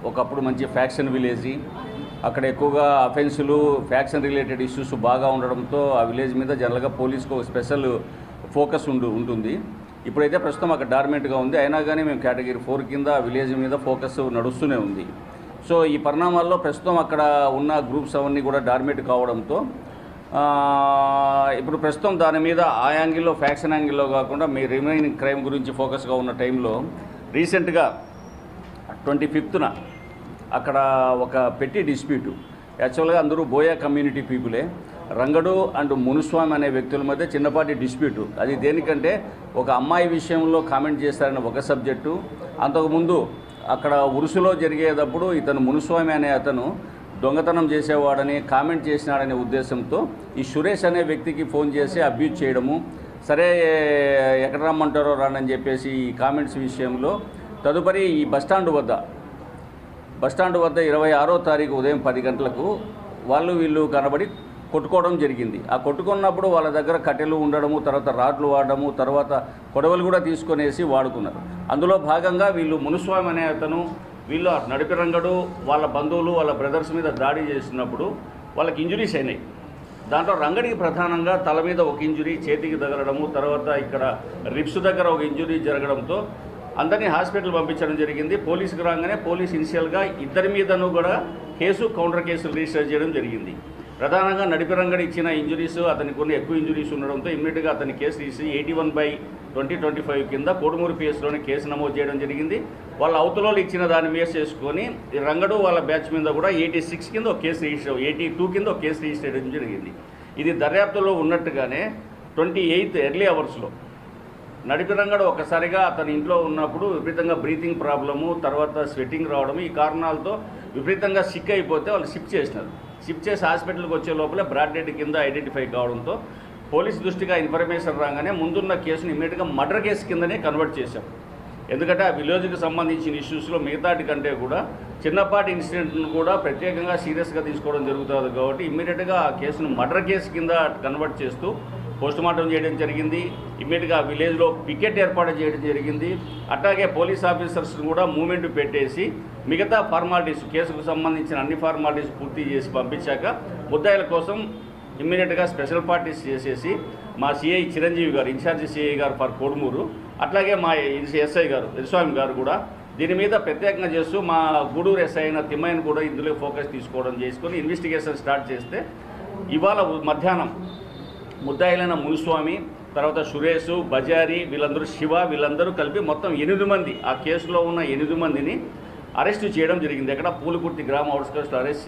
ఒకప్పుడు మంచి faction village, అక్కడ ఎక్కువగా అఫెన్సులు ఫ్యాక్షన్ రిలేటెడ్ ఇష్యూస్ బాగా ఉండడంతో ఆ విలేజ్ మీద జనరల్గా పోలీస్కి ఒక స్పెషల్ ఫోకస్ ఉంటుంది. ఇప్పుడైతే ప్రస్తుతం అక్కడ డార్మెంట్గా ఉంది. అయినా కానీ మేము కేటగిరీ 4 కింద విలేజ్ మీద ఫోకస్ నడుస్తూనే ఉంది. సో ఈ పరిణామాల్లో ప్రస్తుతం అక్కడ ఉన్న గ్రూప్స్ అవన్నీ కూడా డార్మెంట్ కావడంతో ఇప్పుడు ప్రస్తుతం దాని మీద ఆ యాంగిల్లో ఫ్యాక్షన్ యాంగిల్లో కాకుండా మీ రిమైనింగ్ క్రైమ్ గురించి ఫోకస్గా ఉన్న టైంలో రీసెంట్గా 25న అక్కడ ఒక పెట్టి డిస్ప్యూటు, యాక్చువల్గా అందరూ బోయా కమ్యూనిటీ పీపులే, రంగడు అండ్ మునుస్వామి అనే వ్యక్తుల మధ్య చిన్నపాటి డిస్ప్యూటు. అది దేనికంటే ఒక అమ్మాయి విషయంలో కామెంట్ చేశారని ఒక సబ్జెక్టు, అంతకుముందు అక్కడ ఉరుసులో జరిగేటప్పుడు ఇతను మునుస్వామి అనే అతను దొంగతనం చేసేవాడని కామెంట్ చేసినాడనే ఉద్దేశంతో ఈ సురేష్ అనే వ్యక్తికి ఫోన్ చేసి అబ్యూజ్ చేయడము, సరే ఎక్కడ రమ్మంటారో రానని చెప్పేసి ఈ కామెంట్స్ విషయంలో తదుపరి ఈ బస్టాండ్ వద్ద 26వ తారీఖు ఉదయం 10 గంటలకు వీళ్ళు కనబడి కొట్టుకోవడం జరిగింది. ఆ కొట్టుకున్నప్పుడు వాళ్ళ దగ్గర కట్టెలు ఉండడము, తర్వాత రాడ్లు వాడడము, తర్వాత కొడవలు కూడా తీసుకొనేసి వాడుకున్నారు. అందులో భాగంగా వీళ్ళు మునుస్వామి అనే అతను వీళ్ళు నడిపి రంగడు వాళ్ళ బంధువులు వాళ్ళ బ్రదర్స్ మీద దాడి చేసినప్పుడు వాళ్ళకి ఇంజురీస్ అయినాయి. దాంట్లో రంగడికి ప్రధానంగా తల మీద ఒక ఇంజురీ, చేతికి తగలడము, తర్వాత ఇక్కడ రిబ్స్ దగ్గర ఒక ఇంజురీ జరగడంతో అందరినీ హాస్పిటల్ పంపించడం జరిగింది. పోలీసుకు రాగానే పోలీస్ ఇనిషియల్గా ఇద్దరి మీదను కూడా కౌంటర్ కేసులు రిజిస్టర్ చేయడం జరిగింది. ప్రధానంగా నడిపి రంగడి ఇచ్చిన ఇంజురీస్, అతనికి కొన్ని ఎక్కువ ఇంజురీస్ ఉండడంతో ఇమ్మీడియట్గా అతని కేసు తీసి 81/2025 కింద కోడుమూరు పిఎస్లోనే కేసు నమోదు చేయడం జరిగింది. వాళ్ళ అవతలలో ఇచ్చిన దాన్ని బేస్ చేసుకొని రంగడు వాళ్ళ బ్యాచ్ మీద కూడా 86 కింద ఒక కేసు రిజిస్టర్, 82 కింద ఒక కేసు రిజిస్టర్ చేయడం జరిగింది. ఇది దర్యాప్తులో ఉన్నట్టుగానే 28th ఎర్లీ అవర్స్లో నడిపి రంగడు ఒకసారిగా అతని ఇంట్లో ఉన్నప్పుడు విపరీతంగా బ్రీతింగ్ ప్రాబ్లము, తర్వాత స్వెట్టింగ్ రావడం, ఈ కారణాలతో విపరీతంగా సిక్ అయిపోతే వాళ్ళు షిఫ్ట్ చేసి హాస్పిటల్కి వచ్చే లోపలే బ్రాడ్ డెడ్ కింద ఐడెంటిఫై కావడంతో పోలీసు దృష్టిగా ఇన్ఫర్మేషన్ రాగానే ముందున్న కేసుని ఇమ్మీడియట్గా మర్డర్ కేసు కిందనే కన్వర్ట్ చేశాం. ఎందుకంటే ఆ విలేజ్కి సంబంధించిన ఇష్యూస్లో మిగతాటి కంటే కూడా చిన్నపాటి ఇన్సిడెంట్ను కూడా ప్రత్యేకంగా సీరియస్గా తీసుకోవడం జరుగుతుంది కాబట్టి ఇమ్మీడియట్గా ఆ కేసును మర్డర్ కేసు కింద కన్వర్ట్ చేస్తూ పోస్టుమార్టం చేయడం జరిగింది. ఇమ్మీడియట్గా ఆ విలేజ్లో పికెట్ ఏర్పాటు చేయడం జరిగింది. అట్లాగే పోలీస్ ఆఫీసర్స్ని కూడా మూవ్మెంట్ పెట్టేసి మిగతా ఫార్మాలిటీస్, కేసుకు సంబంధించిన అన్ని ఫార్మాలిటీస్ పూర్తి చేసి పంపించాక ముద్దాయిల కోసం ఇమ్మీడియట్గా స్పెషల్ పార్టీస్ చేసేసి మా సిఐ చిరంజీవి గారు, ఇన్ఛార్జి సిఐ గారు ఫర్ కోడుమూరు, అట్లాగే మా ఎస్ఐ గారు వెరిస్వామి గారు కూడా దీని మీద ప్రత్యేకంగా చేస్తూ మా గూడూరు ఎస్ఐ అయిన తిమ్మయ్యను కూడా ఇందులో ఫోకస్ తీసుకోవడం చేసుకొని ఇన్వెస్టిగేషన్ స్టార్ట్ చేస్తే ఇవాళ మధ్యాహ్నం ముద్దాయిలైన మునుస్వామి, తర్వాత సురేష్, బజారి, వీళ్ళందరూ శివ, వీళ్ళందరూ కలిపి మొత్తం 8 మంది, ఆ కేసులో ఉన్న 8 మందిని అరెస్టు చేయడం జరిగింది. ఎక్కడ పూలకుర్తి గ్రామ అవుట్స్కర్ట్స్లో అరెస్ట్